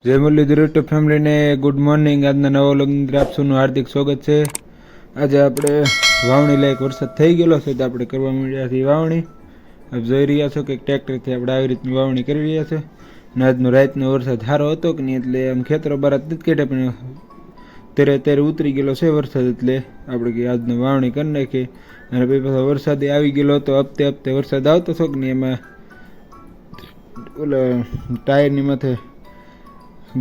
જય મુરલીધર યુટ્યુબ ફેમિલીને good morning. આજના નવા વ્લોગની અંદર આપ સૌનું હાર્દિક સ્વાગત છે. આજે આપણે વાવણી લાયક વરસાદ થઈ ગયેલો છે તો આપણે કરવા માંડ્યા છીએ વાવણી. આપ જોઈ રહ્યા છો કે ટ્રેક્ટરથી આપણે આવી રીતની વાવણી કરી રહ્યા છે. અને આજનો રાતનો વરસાદ સારો હતો કે નહીં, એટલે આમ ખેતરો બારાત નથી કાઢ્યા, પણ ત્યારે ઉતરી ગયેલો છે વરસાદ, એટલે આપણે કે આજનો વાવણી કરી નાખીએ. અને પછી પાછો વરસાદ આવી ગયેલો હતો, હપ્તે વરસાદ આવતો હતો કે નહીં, એમાં ઓલા ટાયરની માથે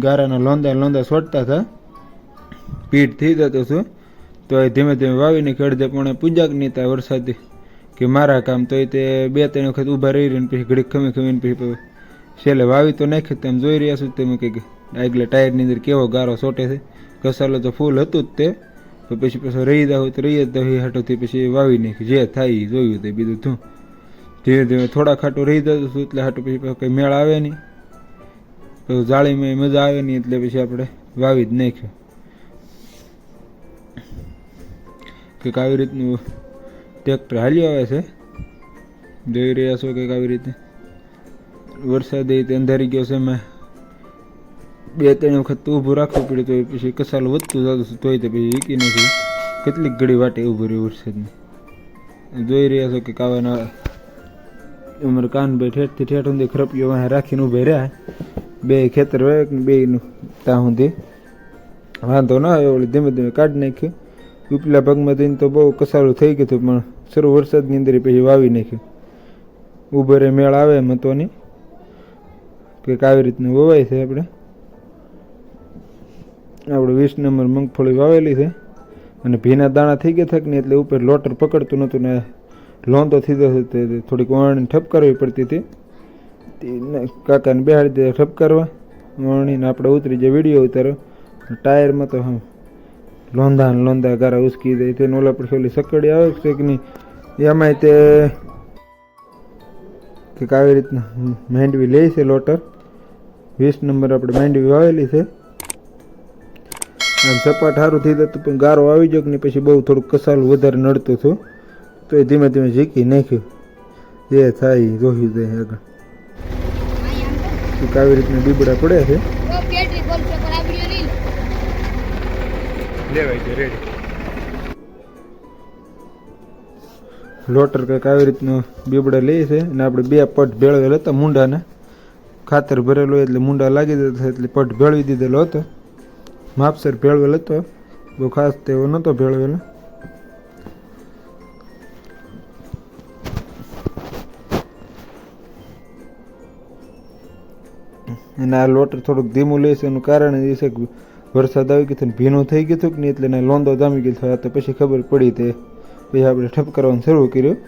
ગારાના લોંદા છોડતા હતા, પીઠ થઈ જતો છું. તો એ ધીમે ધીમે વાવીને અડધે પોણે પૂજા નહીં હતા વરસાદ કે મારા કામ, તો એ તે 2-3 વખત ઊભા રહી રહીને પછી ઘડીક ખમીને પછી છેલ્લે વાવી તો નાખી. તમે જોઈ રહ્યા છો તમે કંઈક આગલા ટાયરની અંદર કેવો ગારો છોટે છે. કસાલો તો ફૂલ હતું જ તે, તો પછી રહી જાવ તો રહી જ દઉં હાટોથી પછી વાવી નાખી. જે થાય એ જોયું તે બીજું શું. ધીમે ધીમે થોડા ખાટું રહી જતું છું, એટલે હાટું પછી કંઈ મેળ આવે નહીં, પછી જાળીમાં મજા આવે નહીં, એટલે પછી આપણે વાવી જ નાખ્યું. કંઈક આવી રીતનું ટ્રેક્ટર હાલ્યો આવે છે, જોઈ રહ્યા છો. કંઈક આવી રીતે વરસાદ એ અંધારી ગયો છે, એમાં 2-3 વખત ઊભું રાખવું પડે, તો પછી કસાલો વધતું જતું તોય તે પછી વીકી નથી. કેટલીક ઘડી વાટે ઊભું રહ્યું વરસાદની. જોઈ રહ્યા છો કે કાવાના અમારે કાનભાઈ ઠેઠથી ઠેઠ સુધી ખરપીઓ વાહ રાખીને ઊભા રહ્યા. 2 ખેતર હોય ને 2નું ત્યાં સુધી વાંધો ના આવ્યો, એટલે ધીમે ધીમે કાઢી નાખ્યું. ઉપલા ભાગમાં જઈને તો બહુ કસારું થઈ ગયું હતું, પણ શરૂ વરસાદની અંદર પછી વાવી નાખ્યું. ઉભરે મેળ આવે એમ હતો નહીં. કંઈક આવી રીતનું વવાય છે. આપણે 20 નંબર મગફળી વાવેલી છે, અને ભીના દાણા થઈ ગયા થક ને, એટલે ઉપર લોટર પકડતું નહોતું ને લોંદો થઈ જતો, થોડીક વણણી ઠપ કરવી પડતી હતી. કાકાને બેહાડી દે ઠપ કરવા વણીને આપણે ઉતરી જાય વિડીયો ઉતારો. ટાયરમાં તો લોંદા ગારા ઉસકી જાય. તેને ઓલા પર ઓલી સકડી આવે છે કે નહીં, એમાંય તે કંઈક આવી રીતના માંડવી લે છે લોટર. 20 નંબર આપણે માંડવી વાવેલી છે. આમ સપાટ સારું થઈ જતું, પણ ગારો આવી ગયો કે નહીં, પછી બહુ થોડુંક કસાલું વધારે નડતું હતું, તો એ ધીમે ધીમે ઝીકી નાખ્યું. જે થાય જોઈ જાય આગળ. આવી રીતના બીબડા પડે છે. લોટર કંઈક આવી રીતનું બીબડા લે છે, અને આપણે 2 પટ ભેળવેલ હતા મૂંડાને. ખાતર ભરેલું એટલે મૂંડા લાગી જતા, એટલે પટ ભેળવી દીધેલો હતો. માપસર ભેળવેલ હતો, બહુ ખાસ તેવો નહોતો ભેળવેલો. અને આ લોટર થોડુંક ધીમું લે છે, એનું કારણ એ છે કે વરસાદ આવી ગયો ભીનું થઈ ગયું હતું કે નહીં, એટલે લોંદો જામી ગયો થયો. તો પછી ખબર પડી, તે પછી આપણે ઠપ કરવાનું શરૂ કર્યું.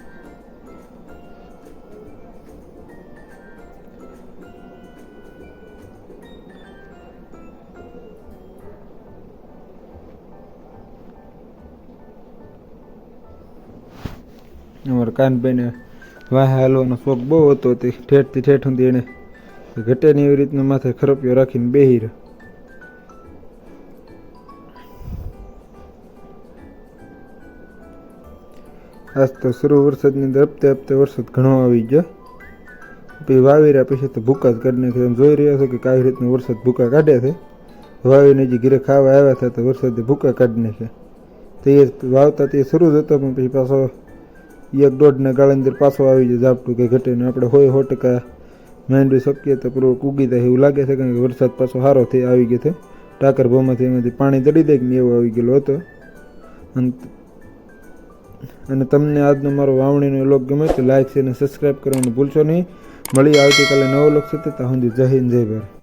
અમારા કાનભાઈને વાહ હાલવાનો શોખ બહુ હતો, તે ઠેઠથી ઠેઠ સુધી એને ઘટે ને એવી રીતના માથે ખરપીઓ રાખીને બેહી રહ્યો. આજ તો શરૂ વરસાદની અંદર હપ્તે વરસાદ ઘણો આવી ગયો. પછી વાવી રહ્યા પછી તો ભૂકા જ કાઢી નાખે. તમે જોઈ રહ્યા છો કે આવી રીતનો વરસાદ ભૂકા કાઢે છે. વાવીને જે ઘરે ખાવા આવ્યા હતા તો વરસાદે ભૂકા કાઢી નાખ્યા. તે વાવતા તે શરૂ જ હતો, પણ પછી પાછો 1-1.5 ગાળા અંદર પાછો આવી જાય ઝાપટું કે ઘટે ને. આપણે 100% માંડવી શકીએ તો પૂર્વક ઉગી જાય એવું લાગે છે, કારણ કે વરસાદ પાછો સારો થઈ આવી ગયો છે. ટાકર ભાવમાંથી એમાંથી પાણી ચડી દે કે નહીં એવો આવી ગયેલો હતો. અને તમને આજનો મારો વાવણીનો વ્લોગ ગમે તો લાઈક છે અને સબસ્ક્રાઈબ કરવાનું ભૂલશો નહીં. મળી આવતીકાલે નવો વ્લોગ સાથે. ત્યાં સુધી જય હિન્દ જય ભારત.